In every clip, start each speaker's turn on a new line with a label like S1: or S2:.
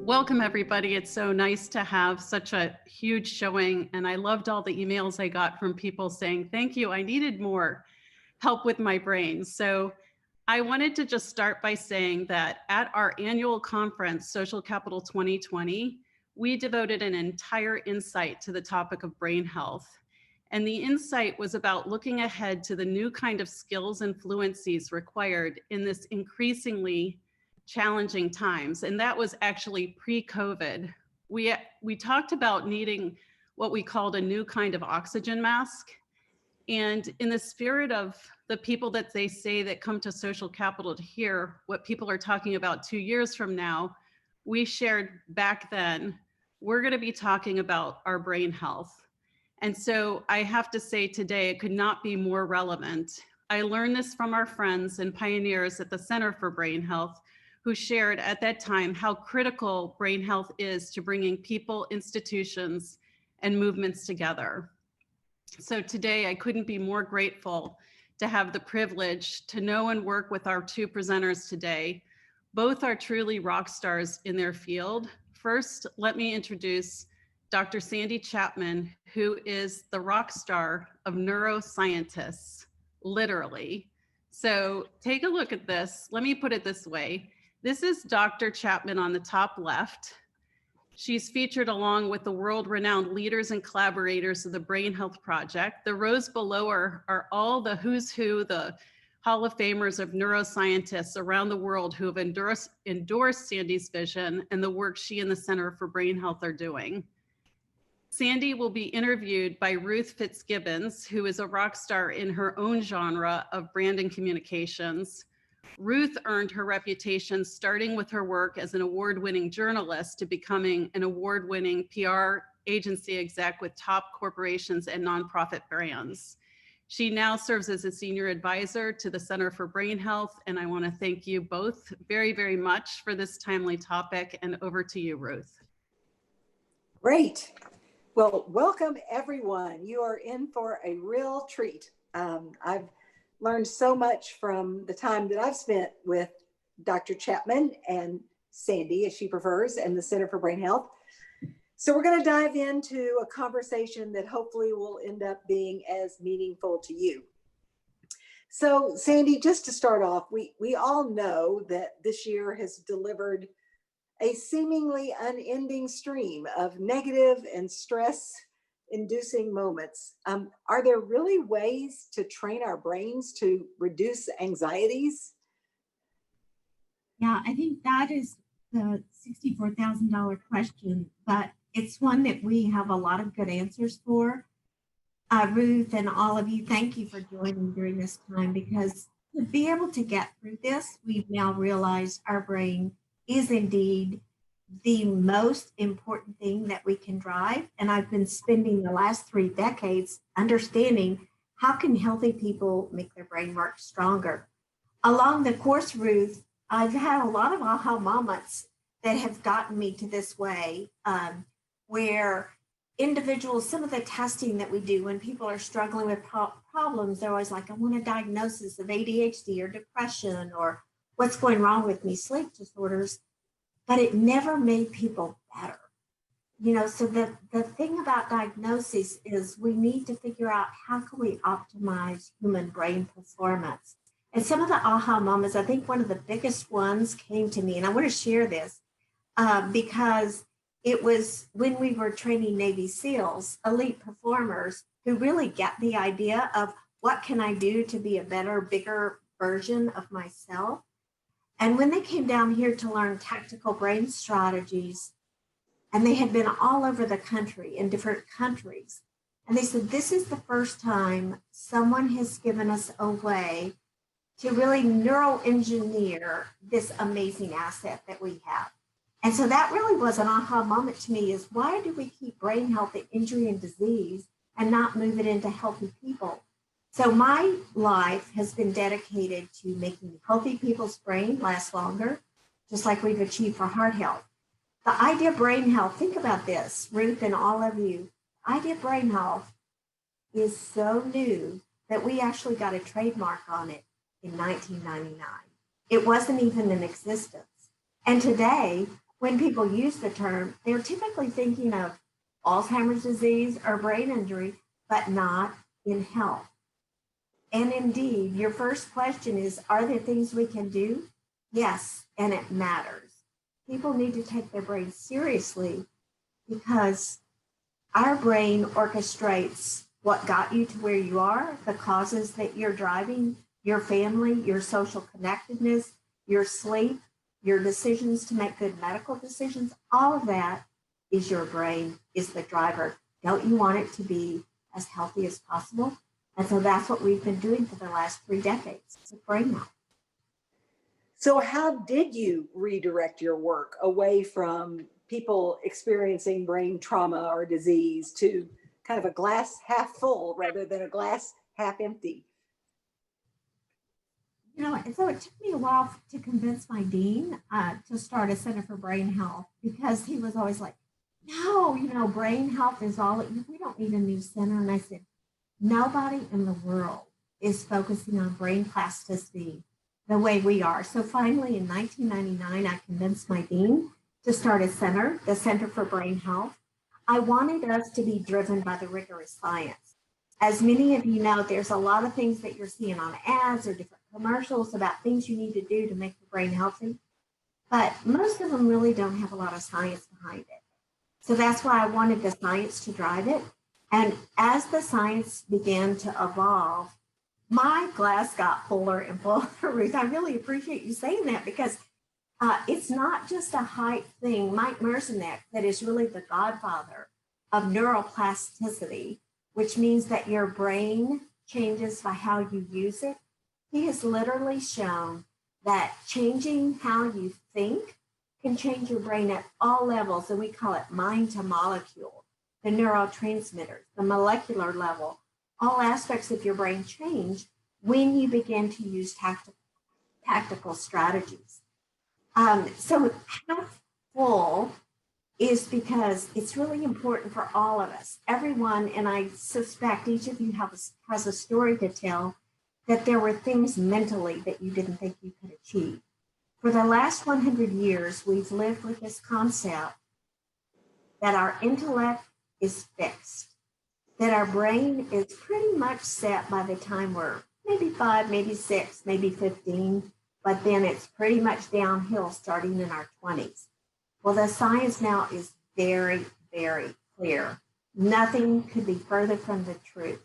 S1: Welcome, everybody. It's so nice to have such a huge showing. And I loved all the emails I got from people saying, thank you, I needed more help with my brain. So I wanted to just start by saying that at our annual conference, Social Capital 2020, we devoted an entire insight to the topic of brain health. And the insight was about looking ahead to the new kind of skills and fluencies required in this increasingly challenging times. And that was actually pre-COVID. We talked about needing what we called a new kind of oxygen mask. And in the spirit of the people that they say that come to Social Capital to hear what people are talking about 2 years from now, we shared back then, we're going to be talking about our brain health. And so I have to say today, it could not be more relevant. I learned this from our friends and pioneers at the Center for Brain Health, who shared at that time how critical brain health is to bringing people, institutions, and movements together. So today, I couldn't be more grateful to have the privilege to know and work with our two presenters today. Both are truly rock stars in their field. First, let me introduce Dr. Sandra Chapman, who is the rock star of neuroscientists, literally. So take a look at this. Let me put it this way. This is Dr. Chapman on the top left. She's featured along with the world-renowned leaders and collaborators of the Brain Health Project. The rows below her are all the who's who, the Hall of Famers of neuroscientists around the world who have endorsed Sandy's vision and the work she and the Center for Brain Health are doing. Sandy will be interviewed by Ruth Fitzgibbons, who is a rock star in her own genre of brand and communications. Ruth earned her reputation starting with her work as an award-winning journalist to becoming an award-winning PR agency exec with top corporations and nonprofit brands. She now serves as a senior advisor to the Center for Brain Health, and I want to thank you both very, very much for this timely topic. And over to you, Ruth.
S2: Great. Well, welcome everyone. You are in for a real treat. I've learned so much from the time that I've spent with Dr. Chapman and Sandy, as she prefers, and the Center for Brain Health. So we're going to dive into a conversation that hopefully will end up being as meaningful to you. So Sandy, just to start off, we all know that this year has delivered a seemingly unending stream of negative and stress-inducing moments. Are there really ways to train our brains to reduce anxieties?
S3: Yeah, I think that is the $64,000 question, but it's one that we have a lot of good answers for. Ruth and all of you, thank you for joining during this time, because to be able to get through this, we've now realized our brain is indeed the most important thing that we can drive. And I've been spending the last 3 decades understanding how can healthy people make their brain work stronger. Along the course, Ruth, I've had a lot of aha moments that have gotten me to this way, where individuals, some of the testing that we do when people are struggling with problems, they're always like, I want a diagnosis of ADHD or depression or what's going wrong with me, sleep disorders, but it never made people better. You know, so the thing about diagnosis is we need to figure out how can we optimize human brain performance. And some of the aha moments, I think one of the biggest ones came to me, and I want to share this because it was when we were training Navy SEALs, elite performers who really get the idea of what can I do to be a better, bigger version of myself. And when they came down here to learn tactical brain strategies, and they had been all over the country in different countries, and they said, this is the first time someone has given us a way to really neuroengineer this amazing asset that we have. And so that really was an aha moment to me, is why do we keep brain health at injury and disease and not move it into healthy people? So my life has been dedicated to making healthy people's brain last longer, just like we've achieved for heart health. The idea of brain health, think about this, Ruth and all of you, the idea of brain health is so new that we actually got a trademark on it in 1999. It wasn't even in existence. And today, when people use the term, they're typically thinking of Alzheimer's disease or brain injury, but not in health. And indeed, your first question is, are there things we can do? Yes, and it matters. People need to take their brain seriously because our brain orchestrates what got you to where you are, the causes that you're driving, your family, your social connectedness, your sleep, your decisions to make good medical decisions. All of that is your brain, is the driver. Don't you want it to be as healthy as possible? And so that's what we've been doing for the last 3 decades with BrainHealth.
S2: So how did you redirect your work away from people experiencing brain trauma or disease to kind of a glass half full rather than a glass half empty?
S3: And so it took me a while to convince my dean to start a Center for Brain Health, because he was always like, no, brain health is all, we don't need a new center. And I said, nobody in the world is focusing on brain plasticity the way we are. So finally, in 1999, I convinced my dean to start a center, the Center for Brain Health. I wanted us to be driven by the rigorous science. As many of you know, there's a lot of things that you're seeing on ads or different commercials about things you need to do to make your brain healthy, but most of them really don't have a lot of science behind it. So that's why I wanted the science to drive it. And as the science began to evolve, my glass got fuller and fuller, Ruth. I really appreciate you saying that, because it's not just a hype thing. Mike Merzenich, that is really the godfather of neuroplasticity, which means that your brain changes by how you use it. He has literally shown that changing how you think can change your brain at all levels, and we call it mind to molecule, the neurotransmitters, the molecular level. All aspects of your brain change when you begin to use tactical strategies. So healthful is because it's really important for all of us. Everyone, and I suspect each of you has a story to tell, that there were things mentally that you didn't think you could achieve. For the last 100 years, we've lived with this concept that our intellect is fixed, that our brain is pretty much set by the time we're maybe 5, maybe 6, maybe 15, but then it's pretty much downhill starting in our 20s. Well, the science now is very, very clear. Nothing could be further from the truth.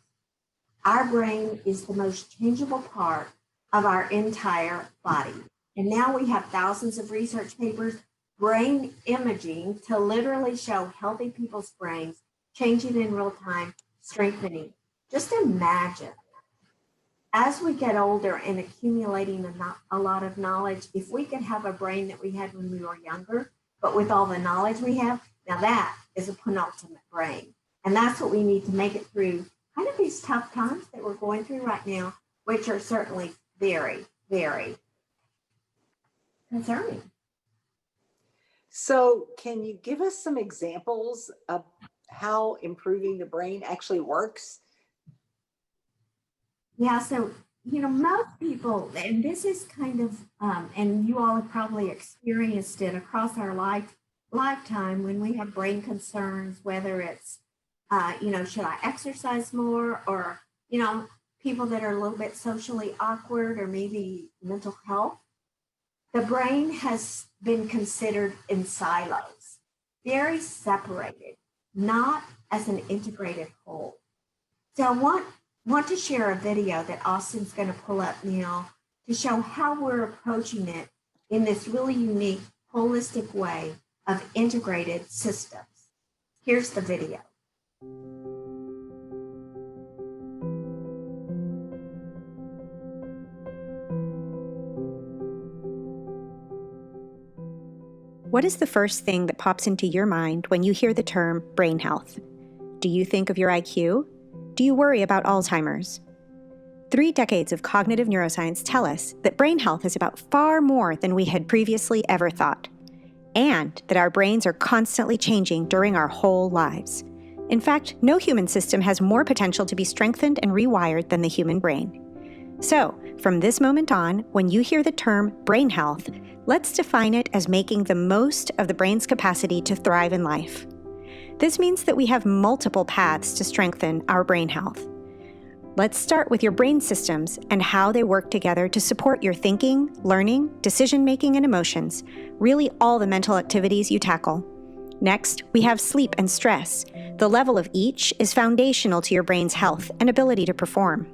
S3: Our brain is the most changeable part of our entire body. And now we have thousands of research papers, brain imaging, to literally show healthy people's brains changing in real time, strengthening. Just imagine, as we get older and accumulating a lot of knowledge, if we could have a brain that we had when we were younger, but with all the knowledge we have, now that is a penultimate brain. And that's what we need to make it through kind of these tough times that we're going through right now, which are certainly very, very concerning.
S2: So can you give us some examples of how improving the brain actually works?
S3: Yeah, so, most people, and this is kind of, and you all have probably experienced it across our lifetime when we have brain concerns, whether it's, should I exercise more, or, people that are a little bit socially awkward, or maybe mental health. The brain has been considered in silos, very separated, not as an integrated whole. So I want to share a video that Austin's going to pull up now to show how we're approaching it in this really unique, holistic way of integrated systems. Here's the video.
S4: What is the first thing that pops into your mind when you hear the term brain health? Do you think of your IQ? Do you worry about Alzheimer's? 3 decades of cognitive neuroscience tell us that brain health is about far more than we had previously ever thought, and that our brains are constantly changing during our whole lives. In fact, no human system has more potential to be strengthened and rewired than the human brain. So, from this moment on, when you hear the term brain health, let's define it as making the most of the brain's capacity to thrive in life. This means that we have multiple paths to strengthen our brain health. Let's start with your brain systems and how they work together to support your thinking, learning, decision-making, and emotions, really all the mental activities you tackle. Next, we have sleep and stress. The level of each is foundational to your brain's health and ability to perform.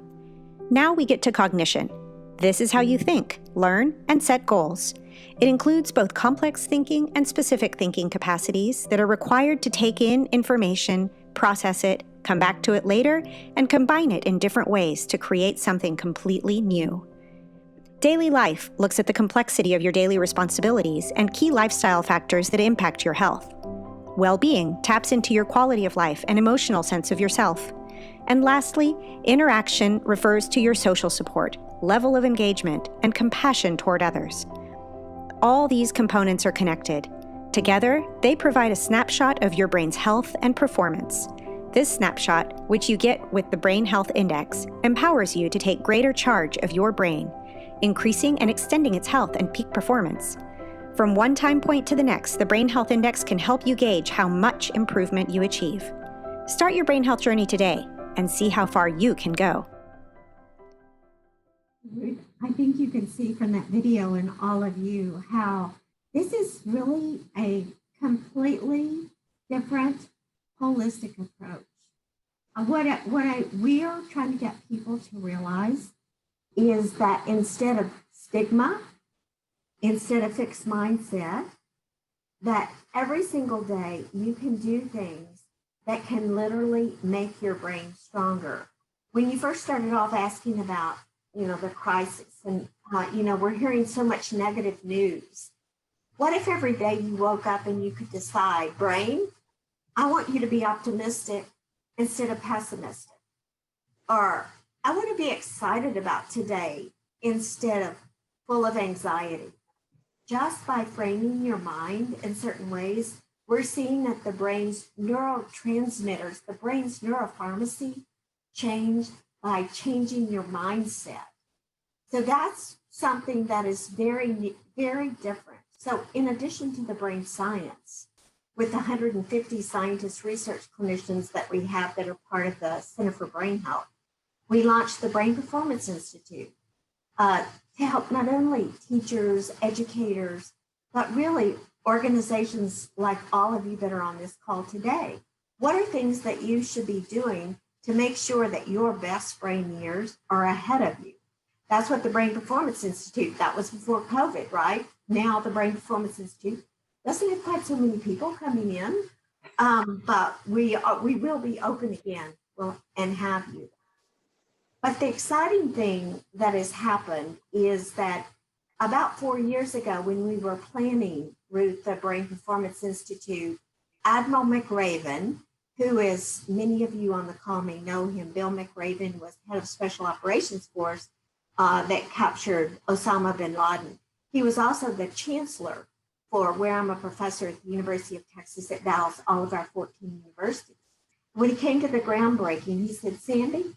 S4: Now we get to cognition. This is how you think, learn, and set goals. It includes both complex thinking and specific thinking capacities that are required to take in information, process it, come back to it later, and combine it in different ways to create something completely new. Daily life looks at the complexity of your daily responsibilities and key lifestyle factors that impact your health. Well-being taps into your quality of life and emotional sense of yourself. And lastly, interaction refers to your social support, level of engagement, and compassion toward others. All these components are connected. Together, they provide a snapshot of your brain's health and performance. This snapshot, which you get with the Brain Health Index, empowers you to take greater charge of your brain, increasing and extending its health and peak performance. From one time point to the next, the Brain Health Index can help you gauge how much improvement you achieve. Start your brain health journey today and see how far you can go.
S3: Ruth, I think you can see from that video and all of you how this is really a completely different, holistic approach. We are trying to get people to realize is that instead of stigma, instead of fixed mindset, that every single day you can do things that can literally make your brain stronger. When you first started off asking about, the crisis and, we're hearing so much negative news. What if every day you woke up and you could decide, brain, I want you to be optimistic instead of pessimistic. Or I want to be excited about today instead of full of anxiety. Just by framing your mind in certain ways, we're seeing that the brain's neurotransmitters, the brain's neuropharmacy change by changing your mindset. So that's something that is very, very different. So in addition to the brain science, with the 150 scientists, research clinicians that we have that are part of the Center for Brain Health, we launched the Brain Performance Institute to help not only teachers, educators, but really organizations like all of you that are on this call today. What are things that you should be doing to make sure that your best brain years are ahead of you? That's what the Brain Performance Institute, that was before COVID, right? Now the Brain Performance Institute doesn't have quite so many people coming in, but we will be open again and have you. But the exciting thing that has happened is that about 4 years ago, when we were planning, Ruth, the Brain Performance Institute, Admiral McRaven, who is, many of you on the call may know him, Bill McRaven was head of Special Operations Force that captured Osama bin Laden. He was also the chancellor for where I'm a professor at the University of Texas at Dallas, all of our 14 universities. When he came to the groundbreaking, he said, Sandy,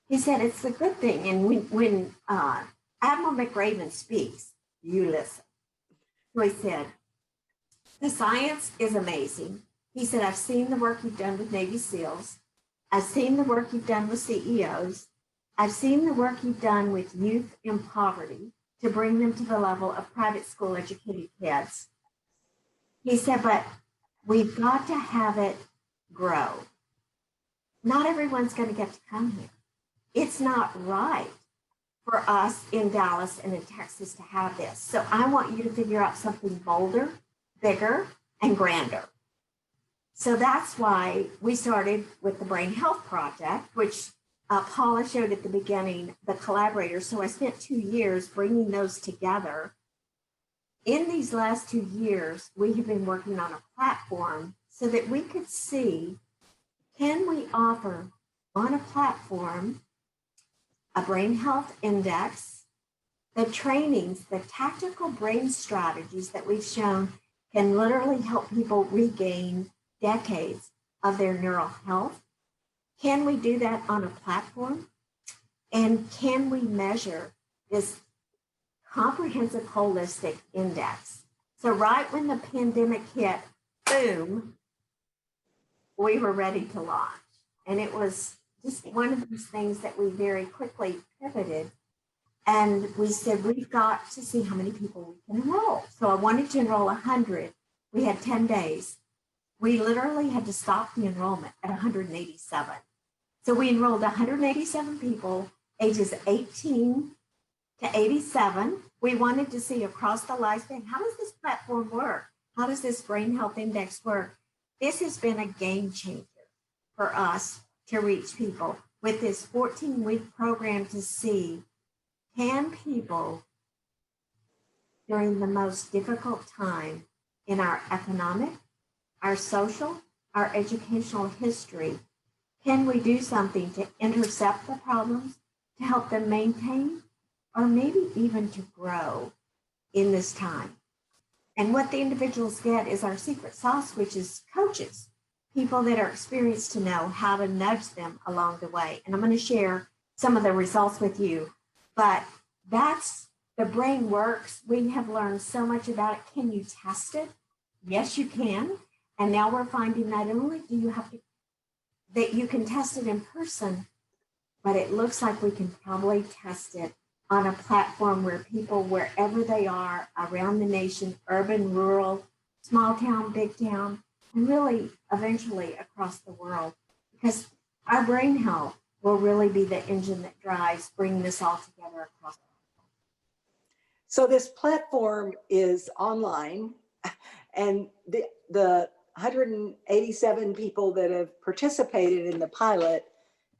S3: he said, it's a good thing. And when Admiral McRaven speaks, you listen. So he said, the science is amazing. He said, I've seen the work you've done with Navy SEALs. I've seen the work you've done with CEOs. I've seen the work you've done with youth in poverty to bring them to the level of private school educated kids. He said, but we've got to have it grow. Not everyone's going to get to come here. It's not right for us in Dallas and in Texas to have this. So I want you to figure out something bolder, bigger, and grander. So that's why we started with the Brain Health Project, which Paula showed at the beginning, the collaborators. So I spent 2 years bringing those together. In these last 2 years, we have been working on a platform so that we could see, can we offer on a platform a brain health index, the trainings, the tactical brain strategies that we've shown can literally help people regain decades of their neural health. Can we do that on a platform? And can we measure this comprehensive holistic index? So right when the pandemic hit, boom, we were ready to launch. And it was just one of these things that we very quickly pivoted. And we said, we've got to see how many people we can enroll. So I wanted to enroll 100. We had 10 days. We literally had to stop the enrollment at 187. So we enrolled 187 people, ages 18 to 87. We wanted to see across the lifespan, how does this platform work? How does this Brain Health Index work? This has been a game changer for us to reach people with this 14-week program to see, can people during the most difficult time in our economic, our social, our educational history, can we do something to intercept the problems, to help them maintain, or maybe even to grow in this time? And what the individuals get is our secret sauce, which is coaches, people that are experienced to know how to nudge them along the way. And I'm going to share some of the results with you, but that's the brain works. We have learned so much about it. Can you test it? Yes, you can. And now we're finding not only do you have to, that you can test it in person, but it looks like we can probably test it on a platform where people, wherever they are around the nation, urban, rural, small town, big town, and really eventually across the world, because our brain health will really be the engine that drives bringing this all together across the world.
S2: So this platform is online, and the 187 people that have participated in the pilot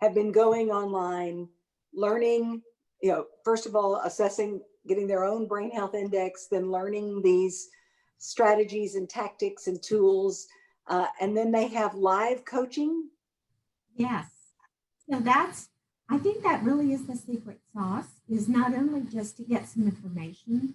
S2: have been going online, learning, first of all, assessing, getting their own brain health index, then learning these strategies and tactics and tools. And then they have live coaching.
S3: Yes. So I think that really is the secret sauce, is not only just to get some information,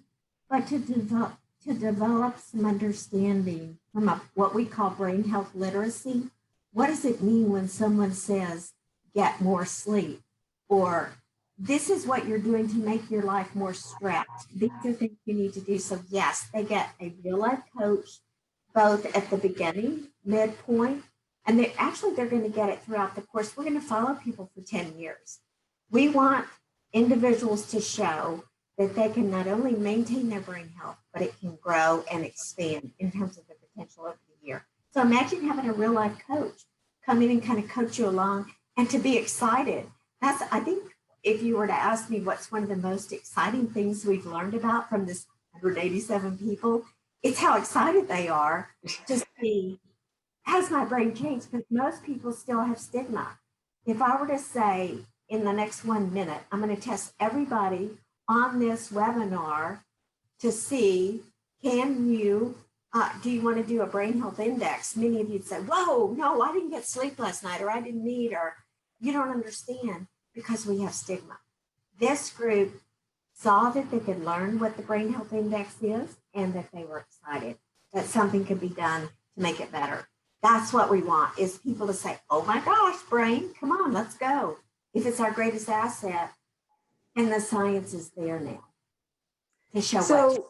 S3: but to develop some understanding from what we call brain health literacy. What does it mean when someone says, get more sleep? Or this is what you're doing to make your life more stressed. These are things you need to do. So yes, they get a real life coach, both at the beginning, midpoint, and they're going to get it throughout the course. We're going to follow people for 10 years. We want individuals to show that they can not only maintain their brain health, but it can grow and expand in terms of the potential over the year. So imagine having a real life coach come in and kind of coach you along and to be excited. I think if you were to ask me what's one of the most exciting things we've learned about from this 187 people, it's how excited they are to see, has my brain changed? Because most people still have stigma. If I were to say in the next 1 minute, I'm going to test everybody on this webinar to see, can you, do you want to do a brain health index? Many of you'd say, whoa, no, I didn't get sleep last night, or I didn't eat, or you don't understand, because we have stigma. This group saw that they could learn what the brain health index is and that they were excited that something could be done to make it better. That's what we want, is people to say, oh my gosh, brain, come on, let's go. If it's our greatest asset, and the science is there now to show.
S2: So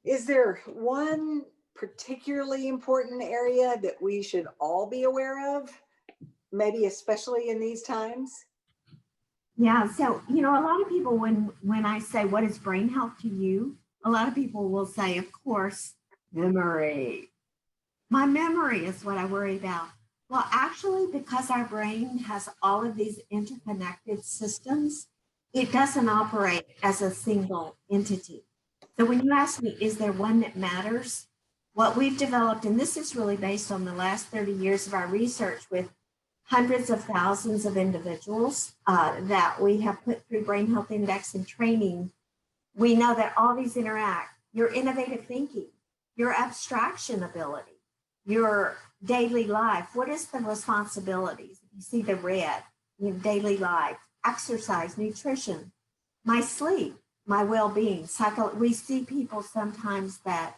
S2: is there one particularly important area that we should all be aware of, maybe especially in these times?
S3: Yeah, so, a lot of people, when I say, what is brain health to you? A lot of people will say, of course, memory. My memory is what I worry about. Well, actually, because our brain has all of these interconnected systems, it doesn't operate as a single entity. So when you ask me, is there one that matters? What we've developed, and this is really based on the last 30 years of our research with hundreds of thousands of individuals that we have put through Brain Health Index and training, we know that all these interact. Your innovative thinking, your abstraction ability, your daily life. What is the responsibilities? You see the red, your daily life, exercise, nutrition, my sleep, my well-being. We see people sometimes that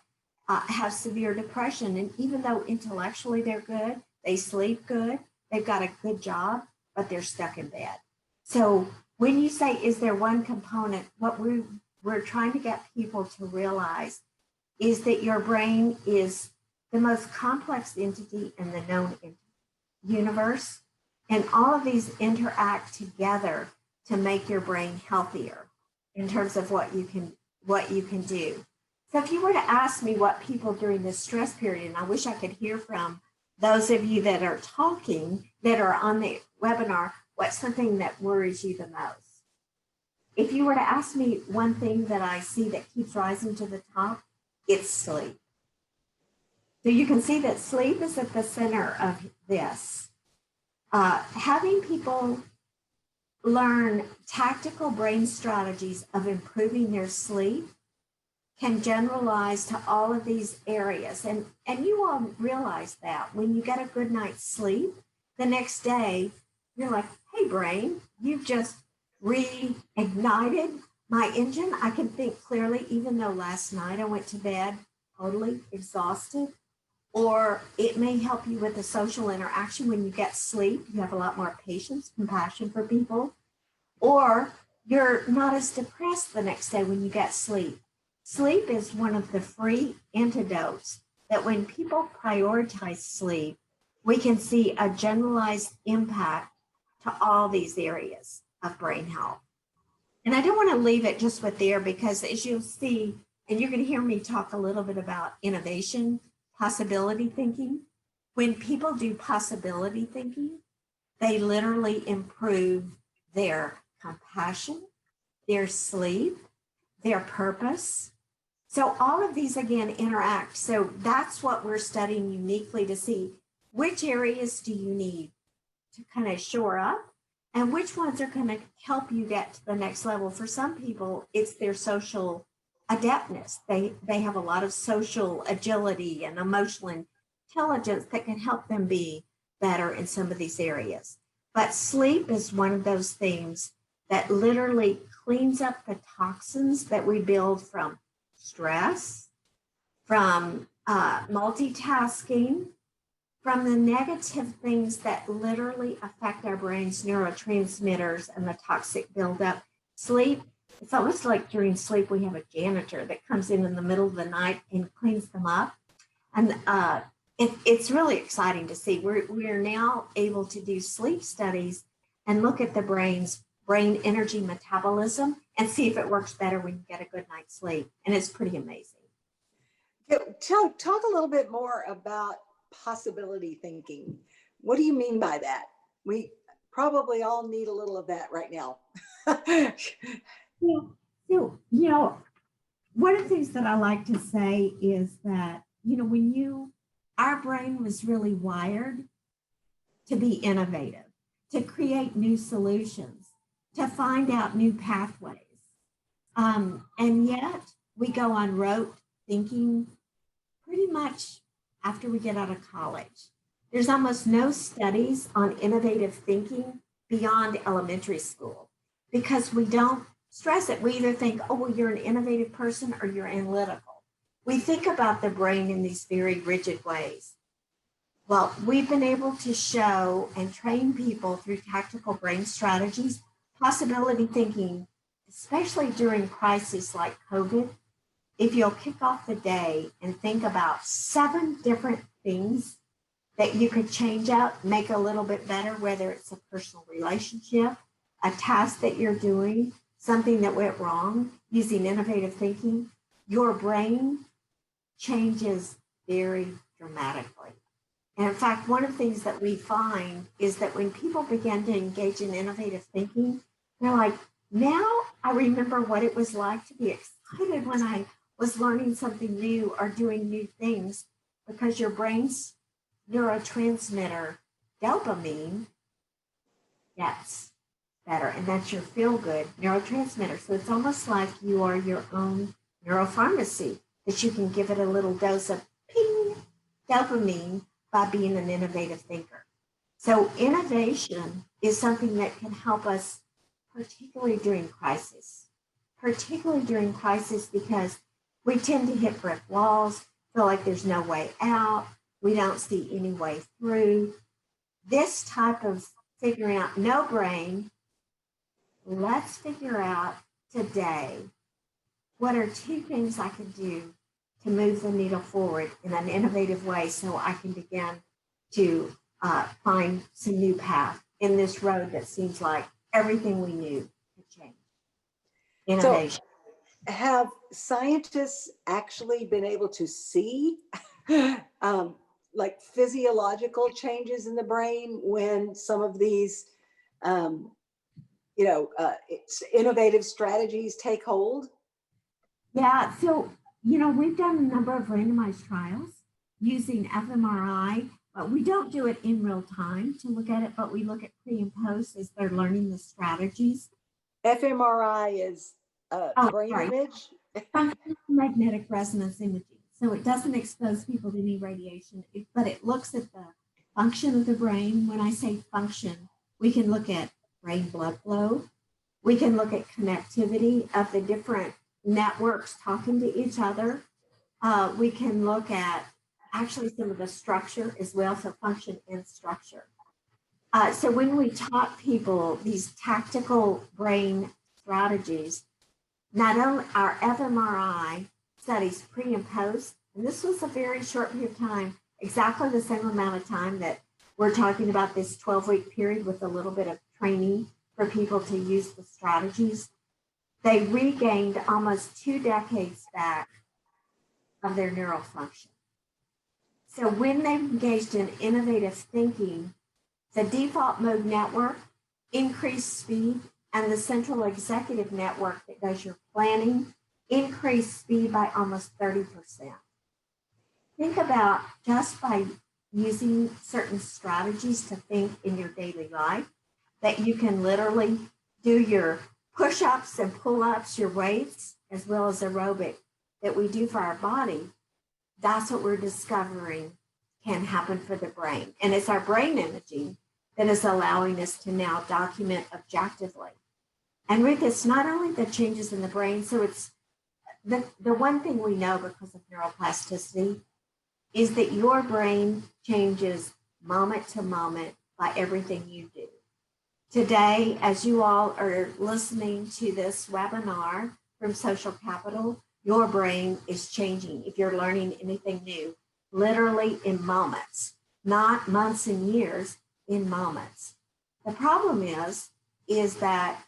S3: have severe depression, and even though intellectually they're good, they sleep good, they've got a good job, but they're stuck in bed. So when you say, is there one component, what we're trying to get people to realize is that your brain is the most complex entity in the known universe. And all of these interact together to make your brain healthier in terms of what you can do. So if you were to ask me what people during this stress period, and I wish I could hear from those of you that are talking, that are on the webinar, what's something that worries you the most? If you were to ask me one thing that I see that keeps rising to the top, it's sleep. So you can see that sleep is at the center of this. Having people learn tactical brain strategies of improving their sleep can generalize to all of these areas. And you all realize that when you get a good night's sleep, the next day, you're like, hey, brain, you've just reignited my engine. I can think clearly, even though last night I went to bed totally exhausted. Or it may help you with the social interaction. When you get sleep, you have a lot more patience, compassion for people. Or you're not as depressed the next day when you get sleep. Sleep is one of the free antidotes that when people prioritize sleep, we can see a generalized impact to all these areas of brain health. And I don't want to leave it just with there, because as you'll see, and you're going to hear me talk a little bit about innovation, possibility thinking. When people do possibility thinking, they literally improve their compassion, their sleep, their purpose. So all of these, again, interact. So that's what we're studying uniquely to see which areas do you need to kind of shore up and which ones are going to help you get to the next level. For some people, it's their social adeptness. They have a lot of social agility and emotional intelligence that can help them be better in some of these areas. But sleep is one of those things that literally cleans up the toxins that we build from stress, from multitasking, from the negative things that literally affect our brain's neurotransmitters and the toxic buildup. Sleep, it's almost like during sleep, we have a janitor that comes in the middle of the night and cleans them up. And it's really exciting to see. We're now able to do sleep studies and look at the brain's brain energy metabolism and see if it works better when you get a good night's sleep. And it's pretty amazing.
S2: Talk a little bit more about possibility thinking. What do you mean by that? We probably all need a little of that right now.
S3: Yeah. So, one of the things that I like to say is that, our brain was really wired to be innovative, to create new solutions, to find out new pathways. And yet we go on rote thinking pretty much after we get out of college. There's almost no studies on innovative thinking beyond elementary school because we don't stress it. We either think, oh, well, you're an innovative person or you're analytical. We think about the brain in these very rigid ways. Well, we've been able to show and train people through tactical brain strategies, possibility thinking, especially during crises like COVID. If you'll kick off the day and think about 7 different things that you could change out, make a little bit better, whether it's a personal relationship, a task that you're doing, something that went wrong, using innovative thinking, your brain changes very dramatically. And in fact, one of the things that we find is that when people begin to engage in innovative thinking, they're like, now I remember what it was like to be excited when I was learning something new or doing new things, because your brain's neurotransmitter, dopamine, gets better. And that's your feel-good neurotransmitter. So it's almost like you are your own neuropharmacy, that you can give it a little dose of ping, dopamine by being an innovative thinker. So innovation is something that can help us, particularly during crisis, because we tend to hit brick walls, feel like there's no way out. We don't see any way through. This type of figuring out no brain, let's figure out today what are two things I could do to move the needle forward in an innovative way so I can begin to find some new path in this road that seems like everything we knew could change. Innovation.
S2: So have scientists actually been able to see like physiological changes in the brain when some of these innovative strategies take hold?
S3: Yeah, so, we've done a number of randomized trials using fMRI, but we don't do it in real time to look at it, but we look at pre and post as they're learning the strategies.
S2: fMRI is brain image?
S3: Functional magnetic resonance imaging. So it doesn't expose people to any radiation, but it looks at the function of the brain. When I say function, we can look at brain blood flow. We can look at connectivity of the different networks talking to each other. We can look at actually some of the structure as well, so function and structure. So when we taught people these tactical brain strategies, not only our fMRI studies pre and post, and this was a very short period of time, exactly the same amount of time that we're talking about this 12-week period with a little bit of training for people to use the strategies. They regained almost 2 decades back of their neural function. So when they engaged in innovative thinking, the default mode network increased speed, and the central executive network that does your planning increased speed by almost 30%. Think about just by using certain strategies to think in your daily life that you can literally do your push-ups and pull-ups, your weights, as well as aerobic that we do for our body. That's what we're discovering can happen for the brain. And it's our brain imaging that is allowing us to now document objectively. And Ruth, it's not only the changes in the brain, so it's the one thing we know because of neuroplasticity is that your brain changes moment to moment by everything you do. Today, as you all are listening to this webinar from Social Capital, your brain is changing if you're learning anything new, literally in moments, not months and years, in moments. The problem is that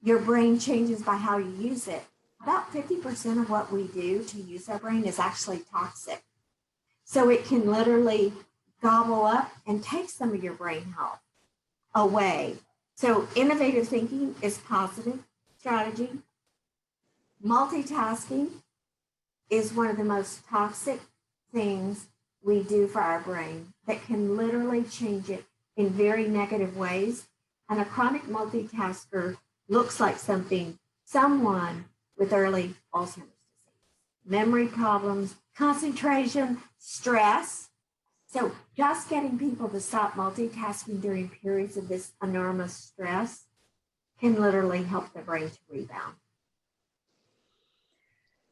S3: your brain changes by how you use it. About 50% of what we do to use our brain is actually toxic. So it can literally gobble up and take some of your brain health away. So innovative thinking is positive strategy. Multitasking is one of the most toxic things we do for our brain that can literally change it in very negative ways. And a chronic multitasker looks like someone with early Alzheimer's disease, memory problems, concentration, stress. So just getting people to stop multitasking during periods of this enormous stress can literally help the brain to rebound.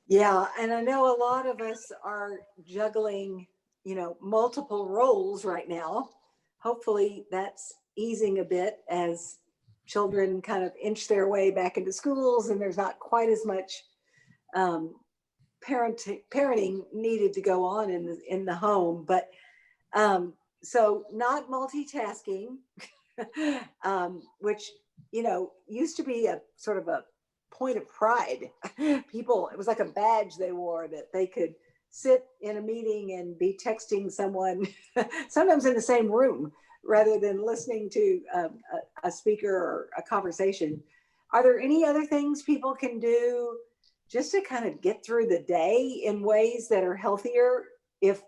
S2: Yeah, and I know a lot of us are juggling, multiple roles right now. Hopefully that's easing a bit as children kind of inch their way back into schools and there's not quite as much parenting needed to go on in the home. But so not multitasking, which, used to be a sort of a point of pride. People, it was like a badge they wore that they could sit in a meeting and be texting someone, sometimes in the same room, rather than listening to a speaker or a conversation. Are there any other things people can do just to kind of get through the day in ways that are healthier if,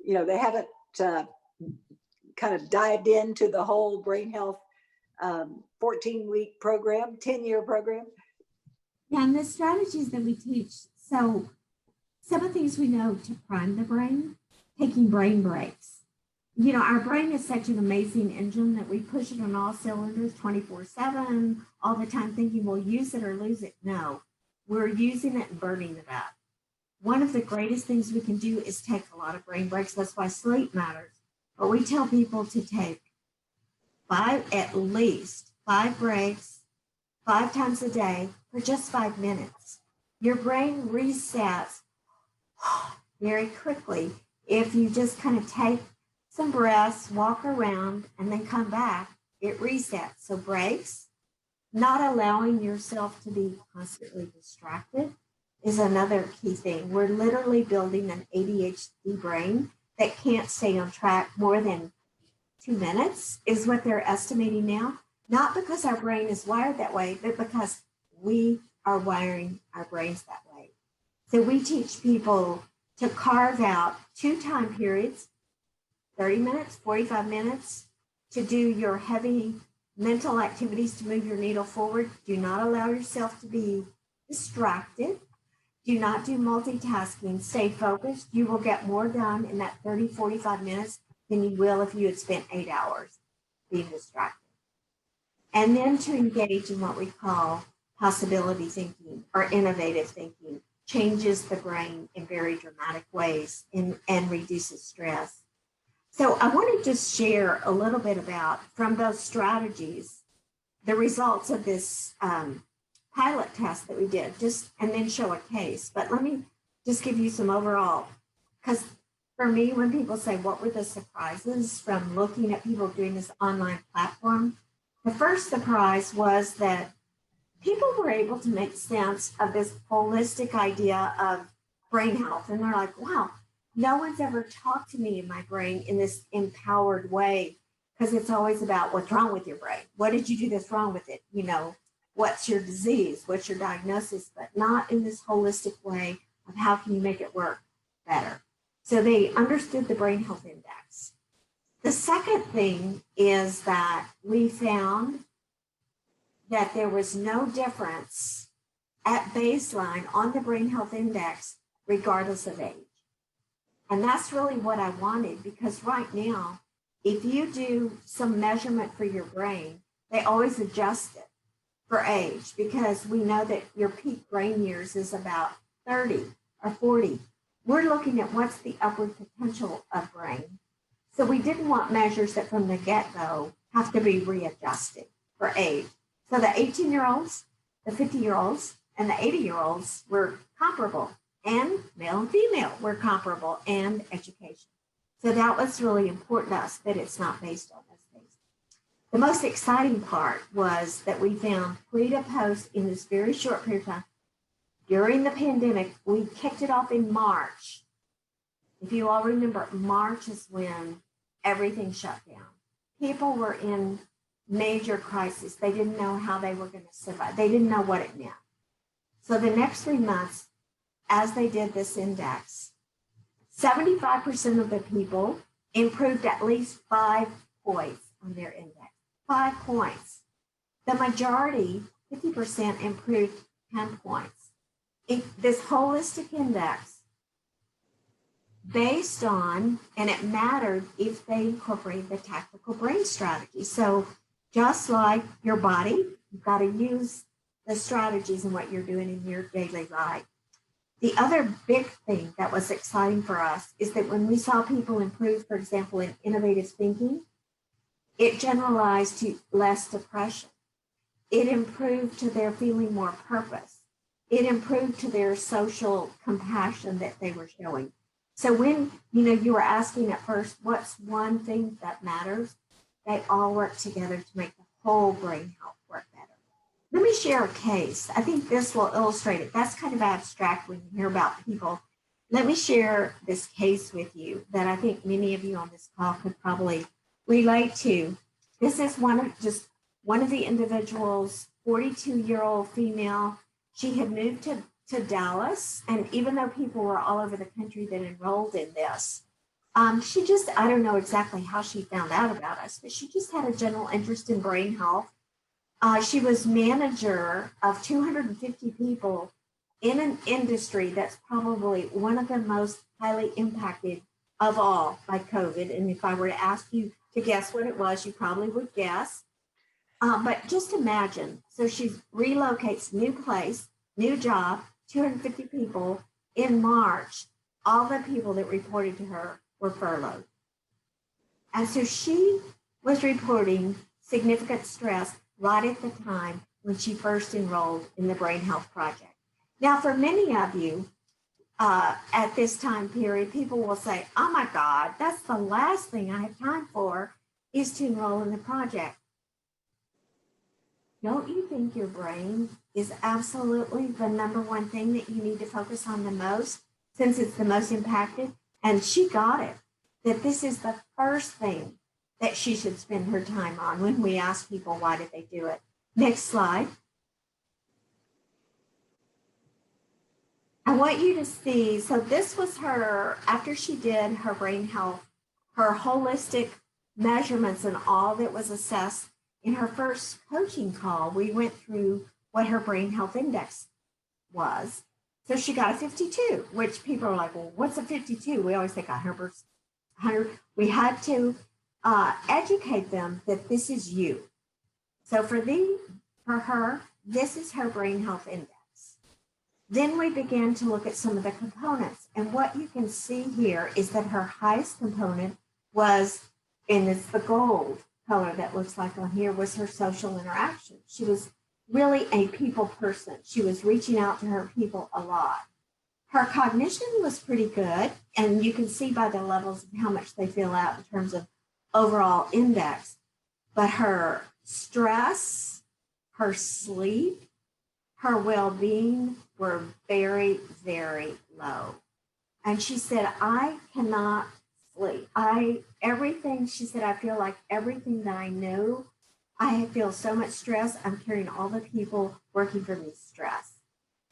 S2: they haven't kind of dived into the whole brain health 14-week program, 10-year program?
S3: Yeah, and the strategies that we teach. So some of the things we know to prime the brain, taking brain breaks. Our brain is such an amazing engine that we push it on all cylinders 24/7, all the time thinking we'll use it or lose it. No, we're using it and burning it up. One of the greatest things we can do is take a lot of brain breaks. That's why sleep matters. But we tell people to take at least 5 breaks 5 times a day for just 5 minutes. Your brain resets very quickly if you just kind of take some breaths, walk around, and then come back. It resets. So breaks, not allowing yourself to be constantly distracted is another key thing. We're literally building an ADHD brain that can't stay on track more than 2 minutes is what they're estimating now. Not because our brain is wired that way, but because we are wiring our brains that way. So we teach people to carve out 2 time periods, 30 minutes, 45 minutes, to do your heavy mental activities to move your needle forward. Do not allow yourself to be distracted. Do not do multitasking. Stay focused. You will get more done in that 30, 45 minutes than you will if you had spent 8 hours being distracted. And then to engage in what we call possibility thinking or innovative thinking changes the brain in very dramatic ways and reduces stress. So I want to just share a little bit about, from those strategies, the results of this pilot test that we did, and then show a case. But let me just give you some overall, because for me, when people say, what were the surprises from looking at people doing this online platform? The first surprise was that people were able to make sense of this holistic idea of brain health. And they're like, wow, no one's ever talked to me in my brain in this empowered way, because it's always about what's wrong with your brain. What did you do that's wrong with it? You know, what's your disease? What's your diagnosis? But not in this holistic way of how can you make it work better. So they understood the Brain Health Index. The second thing is that we found that there was no difference at baseline on the Brain Health Index, regardless of age. And that's really what I wanted, because right now, if you do some measurement for your brain, they always adjust it for age, because we know that your peak brain years is about 30 or 40. We're looking at what's the upward potential of brain. So we didn't want measures that from the get-go have to be readjusted for age. So the 18-year-olds, the 50-year-olds, and the 80-year-olds were comparable, and male and female were comparable, and education. So that was really important to us, that it's not based on those things. The most exciting part was that we found pre to post in this very short period of time. During the pandemic, we kicked it off in March. If you all remember, March is when everything shut down. People were in major crisis. They didn't know how they were going to survive. They didn't know what it meant. So the next 3 months, as they did this index, 75% of the people improved at least 5 points on their index. 5 points. The majority, 50%, improved 10 points. This holistic index, based on, and it mattered if they incorporated the tactical brain strategy. So just like your body, you've got to use the strategies in what you're doing in your daily life. The other big thing that was exciting for us is that when we saw people improve, for example, in innovative thinking, it generalized to less depression. It improved to their feeling more purpose. It improved to their social compassion that they were showing. So when, you were asking at first, what's one thing that matters? They all work together to make the whole brain health work better. Let me share a case. I think this will illustrate it. That's kind of abstract when you hear about people. Let me share this case with you that I think many of you on this call could probably relate to. This is one of the individuals, 42-year-old female. She had moved to Dallas, and even though people were all over the country that enrolled in this, she just, I don't know exactly how she found out about us, but she just had a general interest in brain health. She was manager of 250 people in an industry that's probably one of the most highly impacted of all by COVID. And if I were to ask you to guess what it was, you probably would guess. But just imagine, so she relocates, new place, new job, 250 people. In March, all the people that reported to her were furloughed. And so she was reporting significant stress right at the time when she first enrolled in the Brain Health Project. Now, for many of you at this time period, people will say, oh my God, that's the last thing I have time for is to enroll in the project. Don't you think your brain is absolutely the number one thing that you need to focus on the most, since it's the most impacted? And she got it, that this is the first thing that she should spend her time on when we ask people, why did they do it? Next slide. I want you to see, so this was her, after she did her brain health, her holistic measurements and all that was assessed in her first coaching call, we went through what her brain health index was. So she got a 52, which people are like, well, what's a 52? We always think 100. We had to educate them that this is you. So for her, this is her brain health index. Then we began to look at some of the components. And what you can see here is that her highest component was, and it's the gold color that looks like on here, was her social interaction. She was really a people person. She was reaching out to her people a lot. Her cognition was pretty good. And you can see by the levels of how much they fill out in terms of overall index. But her stress, her sleep, her well-being were very, very low. And she said, I cannot sleep. She said, I feel like everything that I know, I feel so much stress. I'm carrying all the people working for me stress.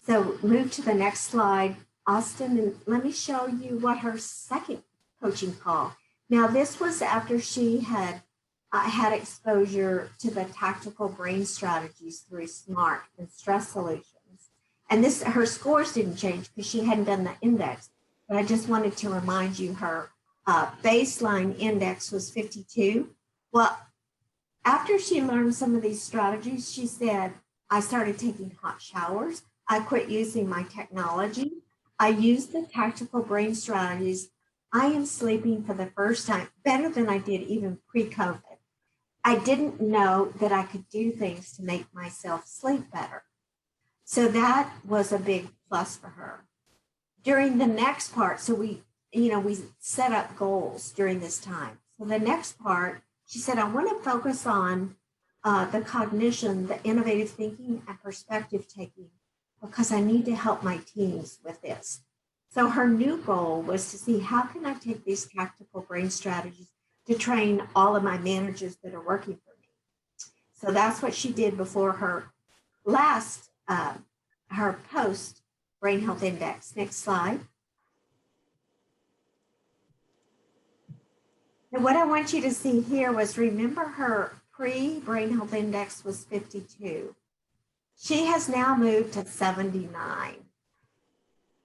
S3: So move to the next slide, Austin, and let me show you what her second coaching call. Now, this was after she had had exposure to the tactical brain strategies through SMART and stress solutions. And her scores didn't change because she hadn't done the index. But I just wanted to remind you her baseline index was 52. Well, after she learned some of these strategies, she said, I started taking hot showers. I quit using my technology. I used the tactical brain strategies. I am sleeping for the first time better than I did even pre-COVID. I didn't know that I could do things to make myself sleep better. So that was a big plus for her. During the next part, so we set up goals during this time. So the next part, she said, I want to focus on the cognition, the innovative thinking, and perspective taking, because I need to help my teams with this. So her new goal was to see, how can I take these tactical brain strategies to train all of my managers that are working for me? So that's what she did before her last, her post Brain Health Index. Next slide. And what I want you to see here was, remember her pre-Brain Health Index was 52. She has now moved to 79,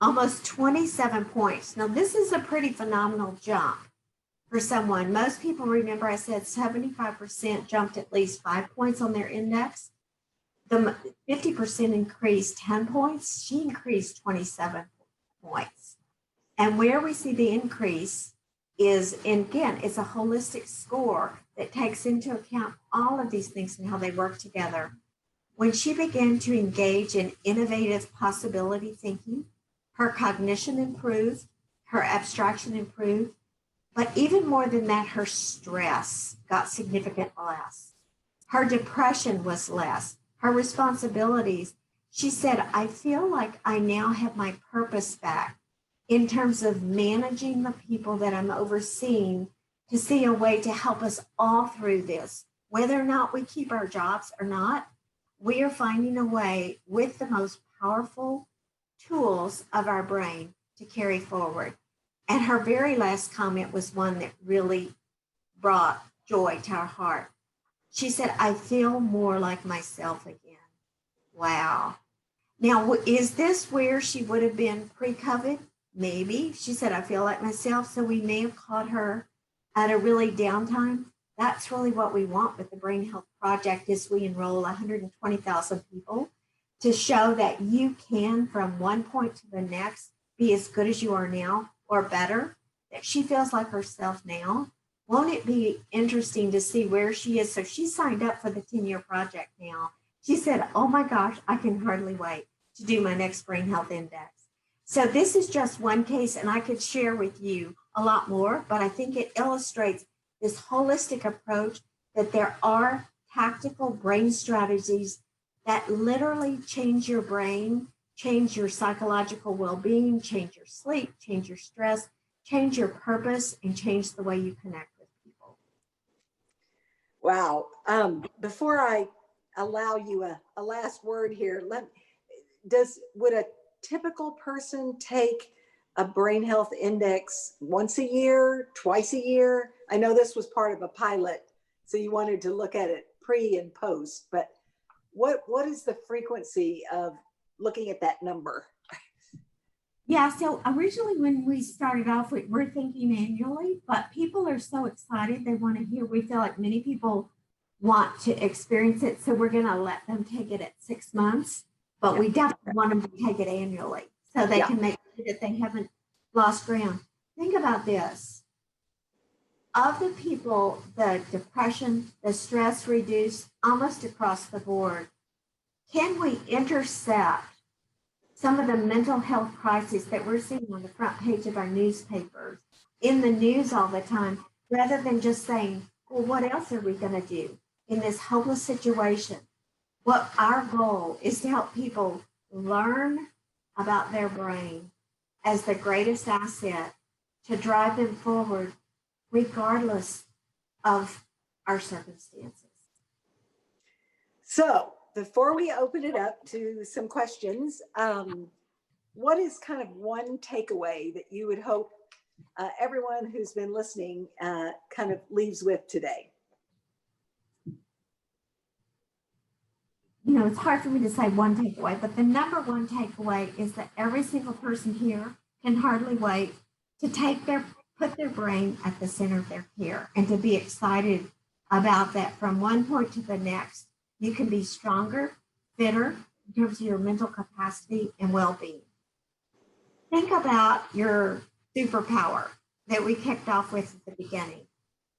S3: almost 27 points. Now, this is a pretty phenomenal jump for someone. Most people, remember I said 75% jumped at least 5 points on their index. The 50% increased 10 points. She increased 27 points. And where we see the increase is, and again, it's a holistic score that takes into account all of these things and how they work together. When she began to engage in innovative possibility thinking, her cognition improved, her abstraction improved, but even more than that, her stress got significantly less. Her depression was less. Her responsibilities, she said, I feel like I now have my purpose back in terms of managing the people that I'm overseeing, to see a way to help us all through this. Whether or not we keep our jobs or not, we are finding a way with the most powerful tools of our brain to carry forward. And her very last comment was one that really brought joy to her heart. She said, I feel more like myself again. Wow. Now, is this where she would have been pre-COVID? Maybe. She said, I feel like myself. So we may have caught her at a really downtime. That's really what we want with the Brain Health Project, is we enroll 120,000 people to show that you can, from one point to the next, be as good as you are now or better, that she feels like herself now. Won't it be interesting to see where she is? So she signed up for the 10-year project now, She said, oh my gosh, I can hardly wait to do my next Brain Health Index. So this is just one case, and I could share with you a lot more, but I think it illustrates this holistic approach that there are tactical brain strategies that literally change your brain, change your psychological well-being, change your sleep, change your stress, change your purpose, and change the way you connect with people.
S2: Wow. Before I allow you a last word here, would a typical person take a brain health index once a year, twice a year? I know this was part of a pilot, so you wanted to look at it pre and post, but what is the frequency of looking at that number?
S3: Yeah, so originally when we started off, we're thinking annually, but people are so excited. They want to hear, we feel like many people want to experience it. So we're going to let them take it at 6 months, but we definitely want them to take it annually so they can make sure that they haven't lost ground. Think about this. Of the people, the depression, the stress reduced almost across the board. Can we intercept some of the mental health crises that we're seeing on the front page of our newspapers, in the news all the time, rather than just saying, well, what else are we going to do in this hopeless situation? What our goal is to help people learn about their brain as the greatest asset to drive them forward, regardless of our circumstances.
S2: So before we open it up to some questions, what is kind of one takeaway that you would hope everyone who's been listening kind of leaves with today?
S3: You know, it's hard for me to say one takeaway, but the number one takeaway is that every single person here can hardly wait to put their brain at the center of their care and to be excited about that from one point to the next. You can be stronger, fitter in terms of your mental capacity and well-being. Think about your superpower that we kicked off with at the beginning.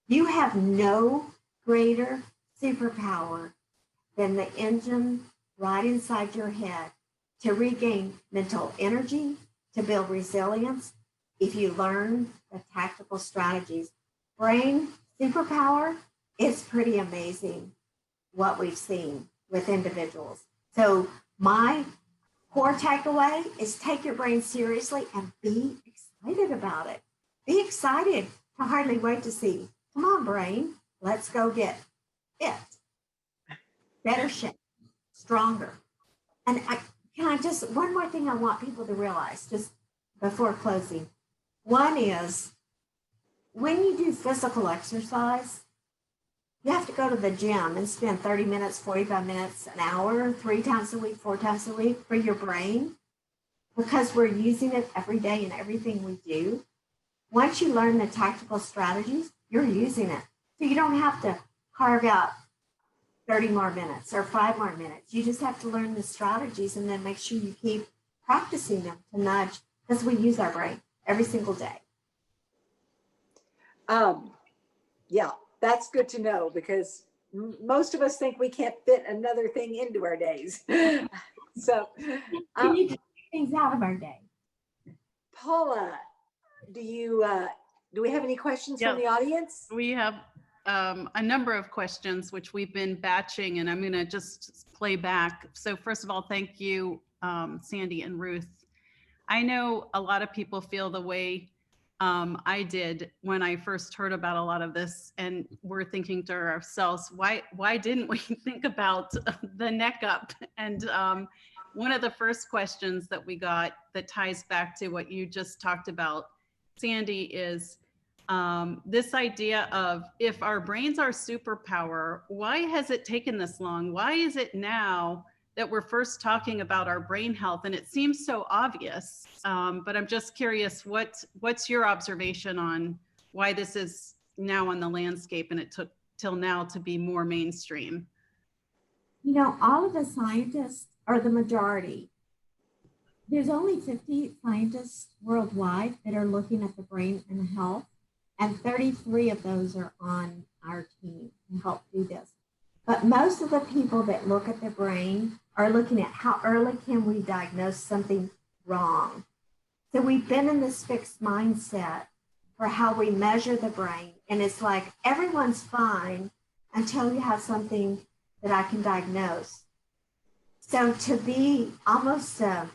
S3: You have no greater superpower than the engine right inside your head to regain mental energy, to build resilience. If you learn the tactical strategies, brain superpower is pretty amazing what we've seen with individuals. So my core takeaway is take your brain seriously and be excited about it. Be excited to hardly wait to see, come on, brain, let's go get fit, better shape, stronger. And one more thing I want people to realize just before closing. One is when you do physical exercise, you have to go to the gym and spend 30 minutes, 45 minutes, an hour, 3 times a week, 4 times a week for your brain, because we're using it every day in everything we do. Once you learn the tactical strategies, you're using it. So you don't have to carve out 30 more minutes or 5 more minutes. You just have to learn the strategies and then make sure you keep practicing them to nudge, because we use our brain every single day.
S2: Yeah, that's good to know, because most of us think we can't fit another thing into our days. So
S3: We need to take things out of our day.
S2: Paula, do we have any questions from the audience?
S1: We have a number of questions which we've been batching, and I'm going to just play back. So first of all, thank you, Sandy and Ruth. I know a lot of people feel the way I did when I first heard about a lot of this, and we're thinking to ourselves, why didn't we think about the neck up? And one of the first questions that we got that ties back to what you just talked about, Sandy, is this idea of, if our brains are superpower, why has it taken this long? Why is it now that we're first talking about our brain health? And it seems so obvious, but I'm just curious, what's your observation on why this is now on the landscape and it took till now to be more mainstream?
S3: You know, all of the scientists are the majority. There's only 50 scientists worldwide that are looking at the brain and health, and 33 of those are on our team to help do this. But most of the people that look at the brain are looking at how early can we diagnose something wrong. So we've been in this fixed mindset for how we measure the brain. And it's like everyone's fine until you have something that I can diagnose. So to be almost a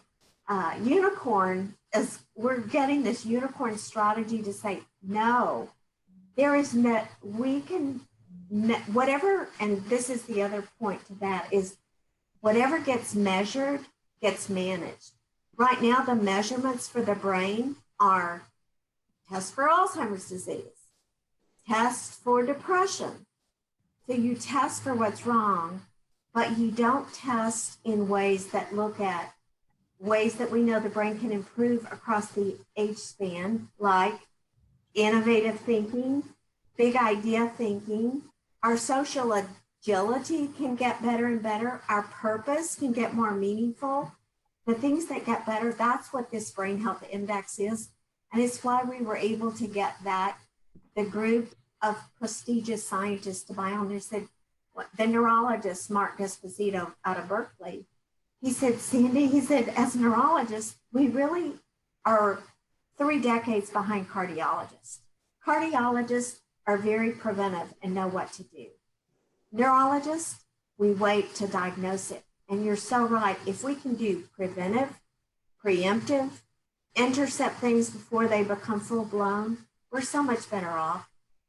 S3: unicorn, is we're getting this unicorn strategy to say, no, there is no, we can, whatever, and this is the other point to that, is whatever gets measured gets managed. Right now, the measurements for the brain are tests for Alzheimer's disease, tests for depression. So you test for what's wrong, but you don't test in ways that look at ways that we know the brain can improve across the age span, like innovative thinking, big idea thinking. Our social agility can get better and better. Our purpose can get more meaningful. The things that get better, that's what this Brain Health Index is. And it's why we were able to get that, the group of prestigious scientists to buy on. They said, the neurologist, Mark Desposito out of Berkeley, he said, Sandy, he said, as a neurologist, we really are 3 decades behind cardiologists. Cardiologists are very preventive and know what to do. Neurologists, we wait to diagnose it. And you're so right. If we can do preventive, preemptive, intercept things before they become full blown, we're so much better off.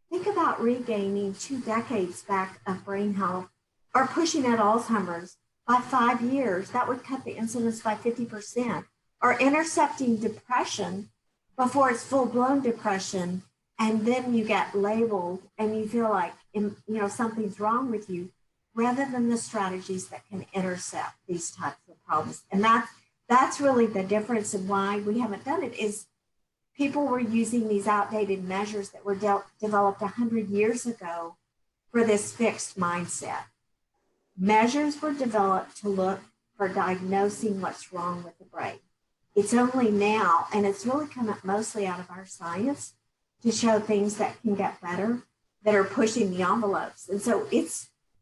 S3: Think about regaining 2 decades back of brain health or pushing at Alzheimer's by 5 years. That would cut the incidence by 50%. Or intercepting depression before it's full blown depression. And then you get labeled and you feel like, something's wrong with you, rather than the strategies that can intercept these types of problems. And that's really the difference in why we haven't done it, is people were using these outdated measures that were developed 100 years ago for this fixed mindset. Measures were developed to look for diagnosing what's wrong with the brain. It's only now, and it's really come up mostly out of our science, to show things that can get better, that are pushing the envelopes. And so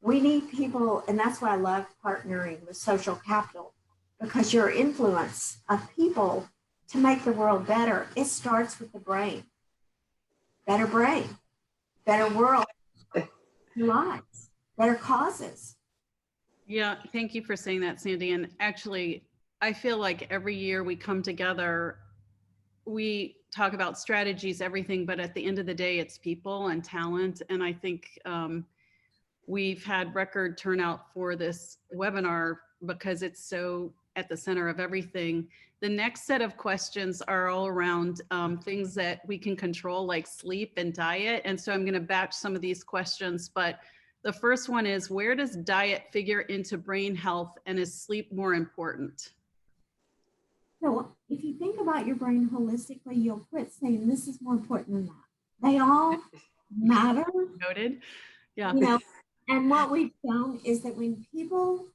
S3: we need people, and that's why I love partnering with social capital, because your influence of people to make the world better, it starts with the brain. Better brain, better world, lives, better causes.
S1: Yeah, thank you for saying that, Sandy. And actually, I feel like every year we come together, we talk about strategies, everything, but at the end of the day, it's people and talent. And I think we've had record turnout for this webinar because it's so at the center of everything. The next set of questions are all around things that we can control, like sleep and diet. And so I'm going to batch some of these questions, but the first one is, where does diet figure into brain health, and is sleep more important?
S3: So if you think about your brain holistically, you'll quit saying this is more important than that. They all matter.
S1: Noted. Yeah.
S3: And what we've found is that when people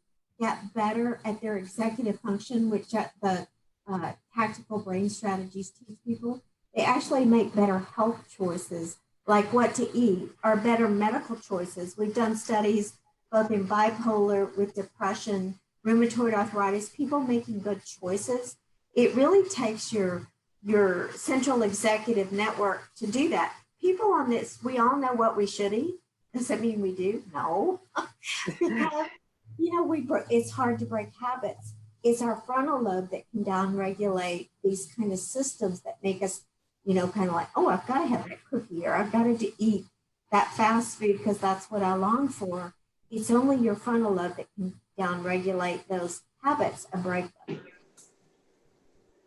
S3: get better at their executive function, which the tactical brain strategies teach people, they actually make better health choices, like what to eat, or better medical choices. We've done studies both in bipolar, with depression, rheumatoid arthritis, people making good choices. It really takes your central executive network to do that. People on this, we all know what we should eat. Does that mean we do? No. Because, it's hard to break habits. It's our frontal lobe that can downregulate these kind of systems that make us, kind of like, oh, I've got to have that cookie, or I've got to eat that fast food because that's what I long for. It's only your frontal lobe that can downregulate those habits and break them.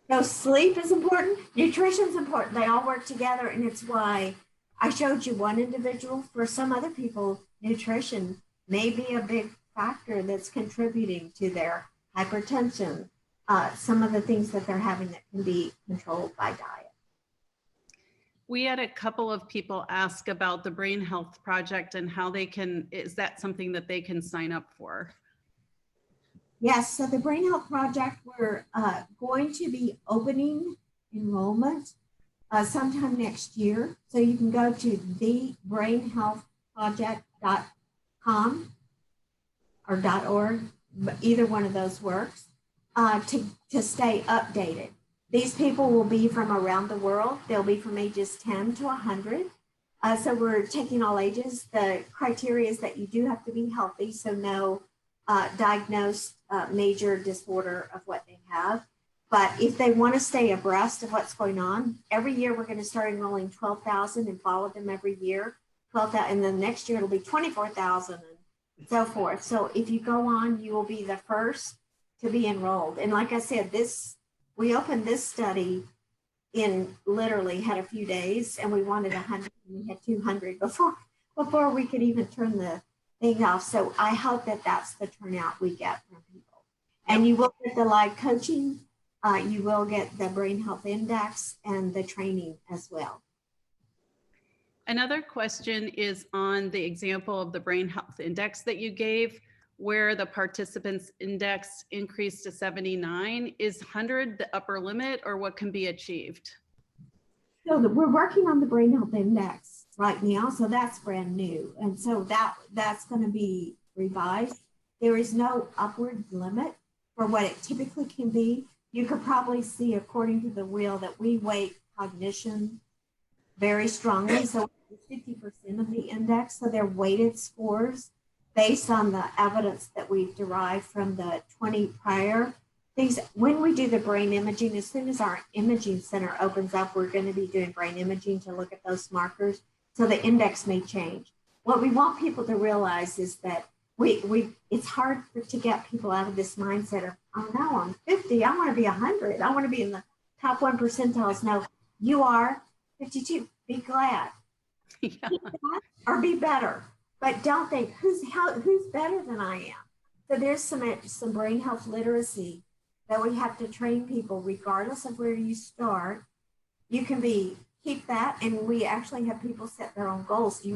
S3: So sleep is important, nutrition is important. They all work together, and it's why I showed you one individual. For some other people, nutrition may be a big factor that's contributing to their hypertension, some of the things that they're having that can be controlled by diet.
S1: We had a couple of people ask about the Brain Health Project and how they can, is that something that they can sign up for?
S3: Yes, so the Brain Health Project, we're going to be opening enrollment sometime next year. So you can go to thebrainhealthproject.com or .org, but either one of those works, to stay updated. These people will be from around the world. They'll be from ages 10 to 100. So we're taking all ages. The criteria is that you do have to be healthy, so no diagnosed major disorder of what they have. But if they want to stay abreast of what's going on, every year we're going to start enrolling 12,000 and follow them every year. 12,000, and then next year it'll be 24,000 and so forth. So if you go on, you will be the first to be enrolled. And like I said, we opened this study in literally had a few days, and we wanted 100, and we had 200 before we could even turn the thing off. So I hope that that's the turnout we get from people. And you will get the live coaching. You will get the Brain Health Index and the training as well.
S1: Another question is on the example of the Brain Health Index that you gave, where the participants index increased to 79. Is 100 the upper limit, or what can be achieved?
S3: So we're working on the Brain Health Index right now, so that's brand new. And so that's going to be revised. There is no upward limit for what it typically can be. You could probably see, according to the wheel, that we weight cognition very strongly. So 50% of the index, so they're weighted scores based on the evidence that we've derived from the 20 prior things. When we do the brain imaging, as soon as our imaging center opens up, we're going to be doing brain imaging to look at those markers. So the index may change. What we want people to realize is that it's hard to get people out of this mindset of, oh no, I'm 50, I want to be 100, I want to be in the top 1 percentiles. No, you are 52, be glad.
S1: Yeah.
S3: Or be better, but don't think who's better than I am. So there's some brain health literacy that we have to train people, regardless of where you start. You can keep that, and we actually have people set their own goals. Do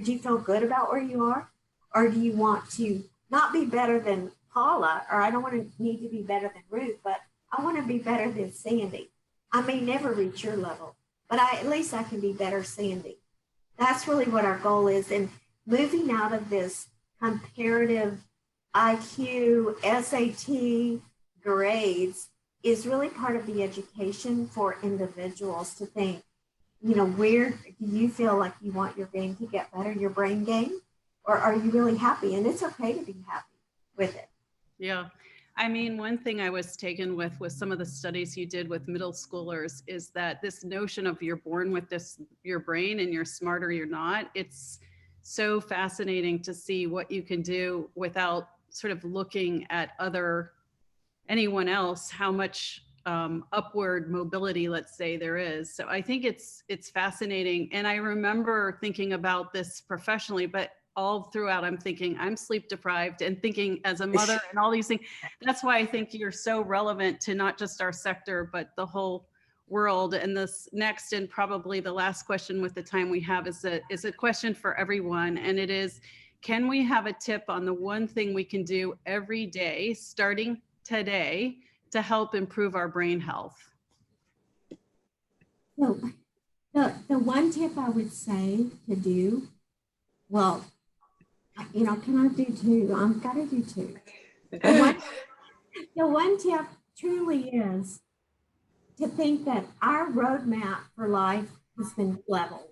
S3: you feel good about where you are, or do you want to not be better than Paula, or I don't need to be better than Ruth, but I want to be better than Sandy. I may never reach your level, but at least I can be better Sandy. That's really what our goal is. And moving out of this comparative IQ, SAT grades is really part of the education for individuals to think, where do you feel like you want your game to get better, your brain game, or are you really happy? And it's okay to be happy with it.
S1: Yeah. I mean, one thing I was taken with some of the studies you did with middle schoolers is that this notion of you're born with your brain and you're smart or you're not. It's so fascinating to see what you can do without sort of looking at anyone else, how much upward mobility, let's say, there is. So I think it's fascinating. And I remember thinking about this professionally, but all throughout, I'm thinking I'm sleep deprived and thinking as a mother and all these things. That's why I think you're so relevant to not just our sector, but the whole world. And this next and probably the last question with the time we have is a question for everyone. And it is, can we have a tip on the one thing we can do every day, starting today, to help improve our brain health?
S3: So the one tip I would say to do, well, can I do two? I've got to do two. The one tip truly is to think that our roadmap for life has been leveled.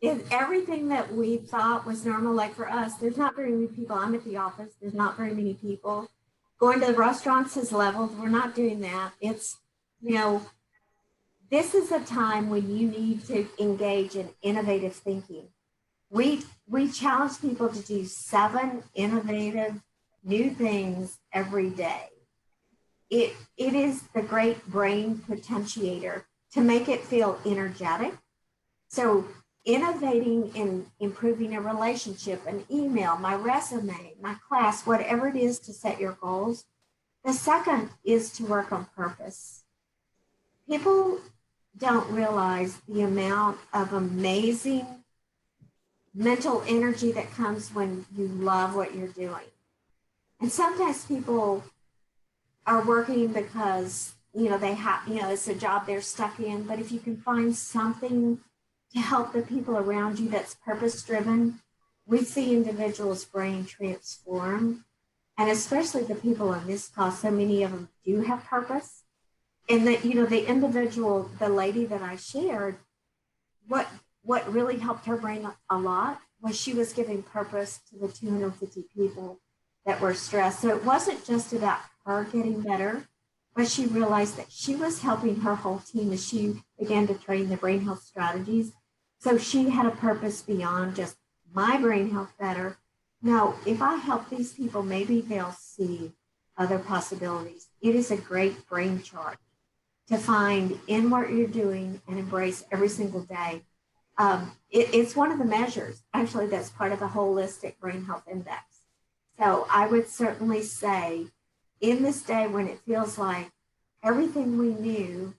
S3: If everything that we thought was normal, like for us, there's not very many people. I'm at the office. There's not very many people. Going to the restaurants is leveled. We're not doing that. It's, this is a time when you need to engage in innovative thinking. We challenge people to do 7 innovative new things every day. It is the great brain potentiator to make it feel energetic. So innovating in improving a relationship, an email, my resume, my class, whatever it is to set your goals. The second is to work on purpose. People don't realize the amount of amazing mental energy that comes when you love what you're doing. And sometimes people are working because, they have, it's a job they're stuck in. But if you can find something to help the people around you that's purpose-driven, we see individuals' brain transform, and especially the people on this call, so many of them do have purpose. And that, the individual, the lady that I shared, what really helped her brain a lot was she was giving purpose to the 250 people that were stressed. So it wasn't just about her getting better, but she realized that she was helping her whole team as she began to train the brain health strategies. So she had a purpose beyond just my brain health better. Now, if I help these people, maybe they'll see other possibilities. It is a great brain chart to find in what you're doing and embrace every single day. It's one of the measures, actually, that's part of the holistic brain health index. So I would certainly say in this day when it feels like everything we knew,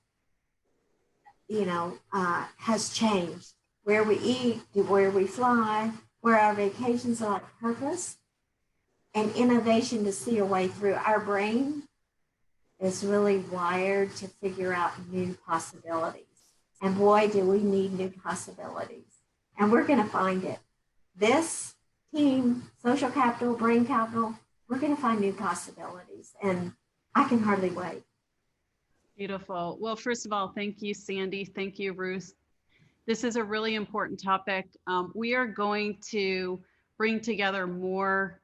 S3: has changed, where we eat, where we fly, where our vacations are like purpose and innovation to see a way through. Our brain is really wired to figure out new possibilities. And boy, do we need new possibilities. And we're going to find it. This team, social capital, brain capital, we're going to find new possibilities. And I can hardly wait.
S1: Beautiful. Well, first of all, thank you, Sandy. Thank you, Ruth. This is a really important topic. We are going to bring together more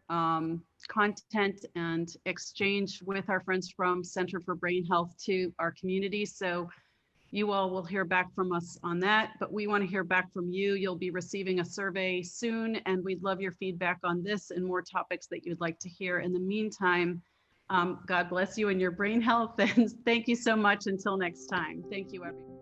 S1: content and exchange with our friends from Center for Brain Health to our community. So you all will hear back from us on that, but we want to hear back from you. You'll be receiving a survey soon, and we'd love your feedback on this and more topics that you'd like to hear. In the meantime, God bless you and your brain health, and thank you so much. Until next time. Thank you, everyone.